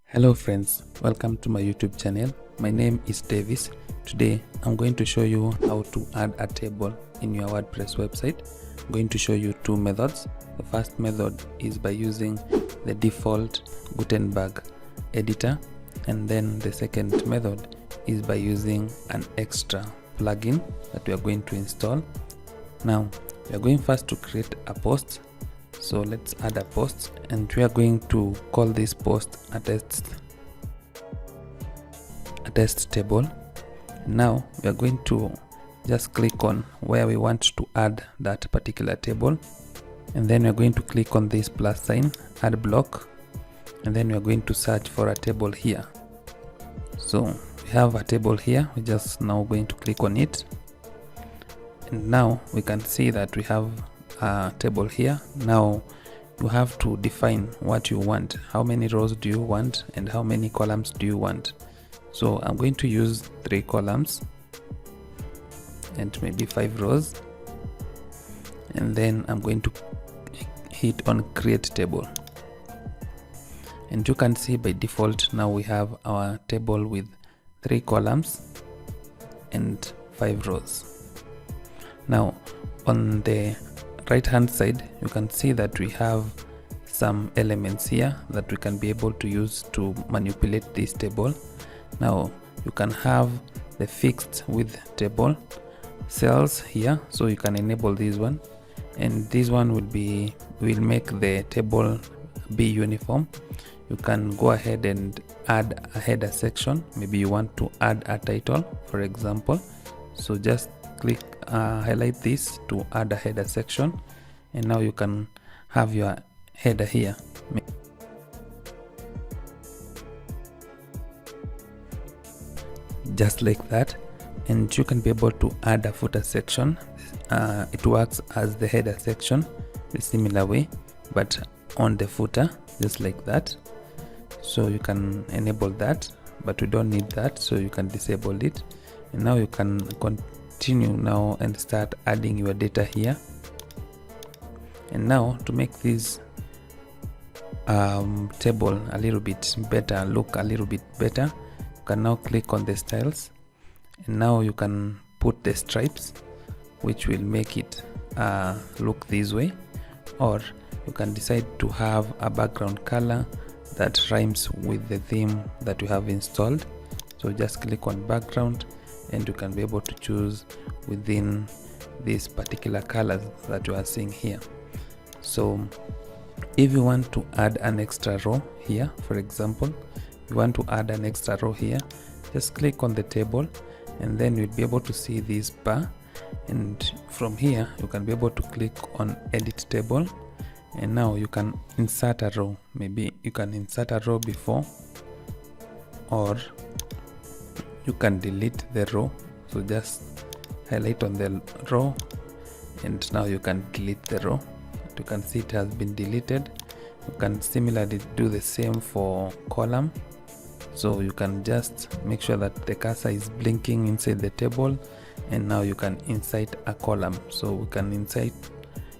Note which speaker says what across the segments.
Speaker 1: Hello friends, welcome to my YouTube channel. My name is Davis. Today I'm going to show you how to add a table in your WordPress website. I'm going to show you two methods. The first method is by using the default Gutenberg editor, and then the second method is by using an extra plugin that we are going to install. Now we are going first to create a post. So let's add a post, and we are going to call this post a test table. Now we are going to just click on where we want to add that particular table, and then we are going to click on this plus sign, add block, and then we are going to search for a table here. So we have a table here. We're just now going to click on it, and now we can see that we have a table here. Now you have to define what you want. How many rows do you want, and how many columns do you want? So I'm going to use 3 columns and maybe 5 rows, and then I'm going to hit on create table, and you can see by default now we have our table with 3 columns and 5 rows. Now on the right hand side you can see that we have some elements here that we can be able to use to manipulate this table. Now you can have the fixed width table cells here, so you can enable this one, and this one will make the table be uniform. You can go ahead and add a header section. Maybe you want to add a title, for example. So just click highlight this to add a header section, and now you can have your header here just like that, and you can be able to add a footer section. It works as the header section a similar way, but on the footer, just like that. So you can enable that, but we don't need that, so you can disable it. And now you can continue now and start adding your data here. And now to make this table a little bit better, look a little bit better, you can now click on the styles, and now you can put the stripes, which will make it look this way, or you can decide to have a background color that rhymes with the theme that you have installed. So just click on background, and you can be able to choose within these particular colors that you are seeing here. So if you want to add an extra row here, for example, you want to add an extra row here, just click on the table, and then you'll be able to see this bar, and from here you can be able to click on edit table, and now you can insert a row. Maybe you can insert a row before, or you can delete the row. So just highlight on the row, and now you can delete the row. You can see it has been deleted. You can similarly do the same for column. So you can just make sure that the cursor is blinking inside the table, and now you can insert a column. So we can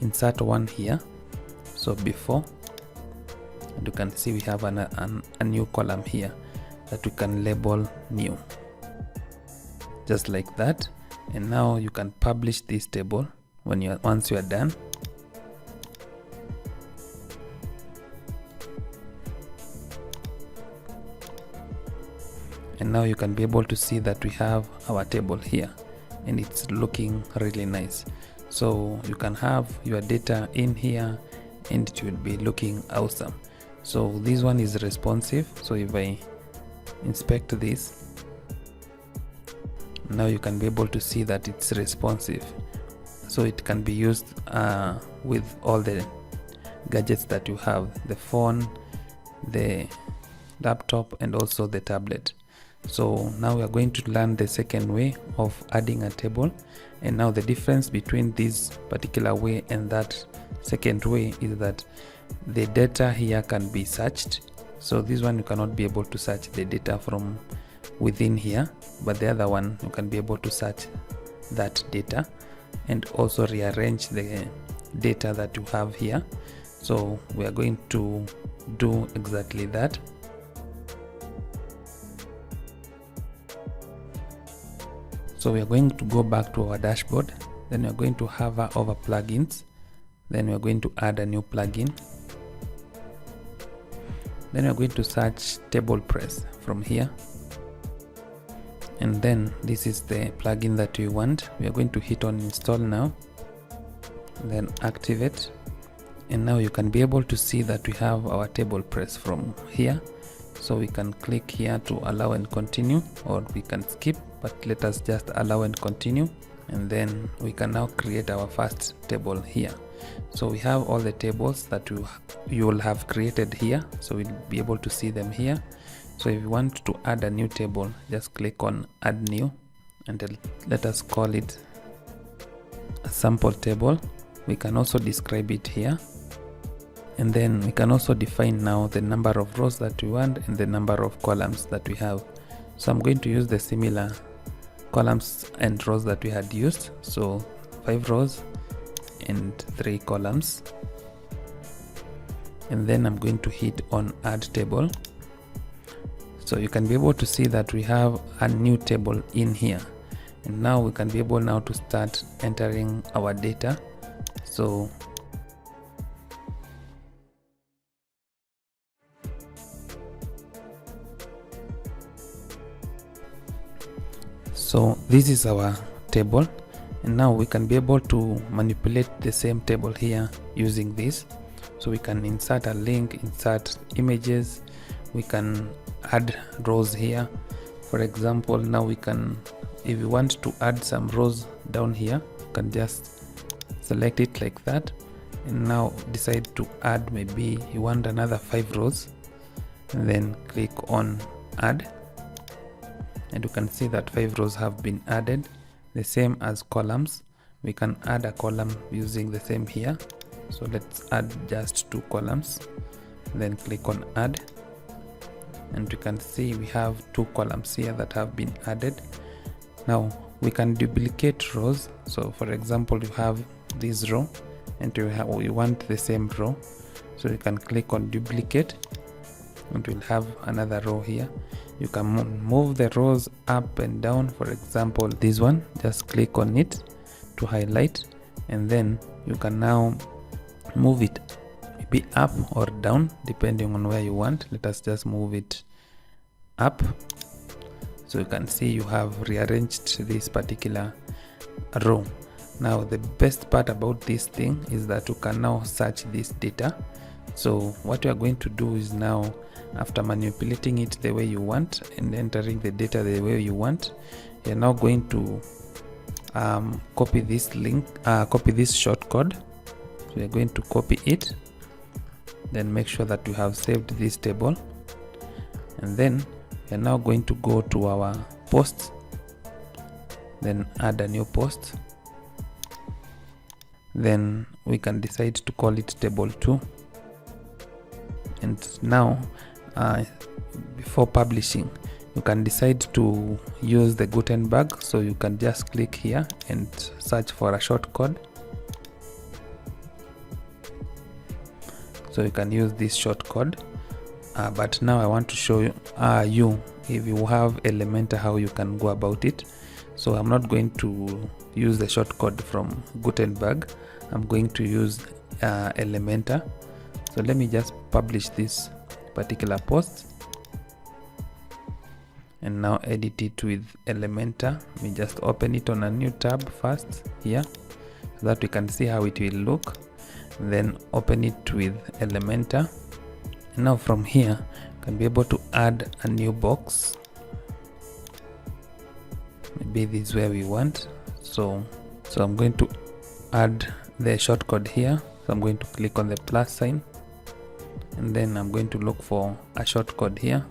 Speaker 1: insert one here. So before, and you can see we have a new column here that we can label new, just like that. And now you can publish this table once you are done. And now you can be able to see that we have our table here, and it's looking really nice. So you can have your data in here, and it will be looking awesome. So this one is responsive. So if I inspect this, now you can be able to see that it's responsive. So it can be used with all the gadgets that you have, the phone, the laptop, and also the tablet. So now we are going to learn the second way of adding a table, and now the difference between this particular way and that second way is that the data here can be searched. So this one you cannot be able to search the data from within here, but the other one you can be able to search that data and also rearrange the data that you have here. So we are going to do exactly that. So we are going to go back to our dashboard, then we are going to hover over plugins, then we are going to add a new plugin, then we are going to search WordPress from here, and then this is the plugin that we want. We are going to hit on install now, then activate, and now you can be able to see that we have our WordPress from here. So we can click here to allow and continue, or we can skip, but let us just allow and continue, and then we can now create our first table here. So we have all the tables that you will have created here, so we'll be able to see them here. So if you want to add a new table, just click on add new, and let us call it a sample table. We can also describe it here, and then we can also define now the number of rows that we want and the number of columns that we have. So I'm going to use the similar columns and rows that we had used, so 5 rows and 3 columns, and then I'm going to hit on add table. So you can be able to see that we have a new table in here, and now we can be able now to start entering our data. So this is our table, and now we can be able to manipulate the same table here using this. So we can insert a link, insert images, we can add rows here. For example, now we can, if you want to add some rows down here, you can just select it like that, and now decide to add, maybe you want another 5 rows, and then click on add, and you can see that 5 rows have been added. The same as columns, we can add a column using the same here. So let's add just 2 columns, then click on add, and you can see we have 2 columns here that have been added. Now we can duplicate rows. So for example, you have this row and you want the same row, so you can click on duplicate, and we'll have another row here. You can move the rows up and down. For example, this one, just click on it to highlight, and then you can now move it maybe up or down depending on where you want. Let us just move it up, so you can see you have rearranged this particular row. Now the best part about this thing is that you can now search this data. So what you are going to do is, now after manipulating it the way you want and entering the data the way you want, you're now going to copy this shortcode. So we're going to copy it, then make sure that you have saved this table, and then we're now going to go to our posts, then add a new post, then we can decide to call it table 2. And now before publishing, you can decide to use the Gutenberg, so you can just click here and search for a shortcode. So you can use this shortcode, but now I want to show you if you have Elementor, how you can go about it. So I'm not going to use the shortcode from Gutenberg, I'm going to use Elementor. So let me just publish this particular post and now edit it with Elementor. Let me just open it on a new tab first here, so that we can see how it will look, then open it with Elementor. And now from here you can be able to add a new box. Maybe this is where we want. So I'm going to add the shortcode here. So I'm going to click on the plus sign, and then I'm going to look for a shortcode here.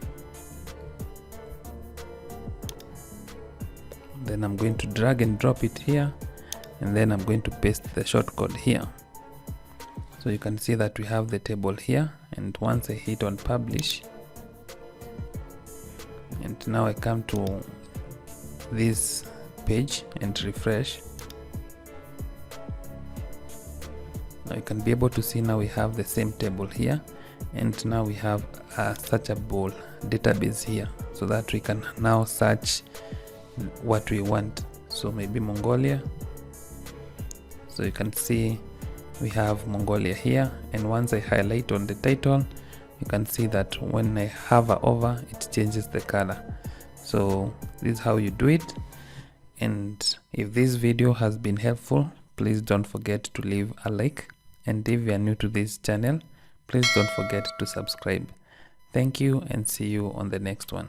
Speaker 1: Then I'm going to drag and drop it here, and then I'm going to paste the shortcode here. So you can see that we have the table here, and once I hit on publish and and now I come to this page and refresh. Now you can be able to see now we have the same table here, and now we have a searchable database here, so that we can now search what we want. So maybe Mongolia. So you can see we have Mongolia here, and once I highlight on the title, you can see that when I hover over, it changes the color. So this is how you do it. And if this video has been helpful, please don't forget to leave a like, and if you are new to this channel, please don't forget to subscribe. Thank you, and see you on the next one.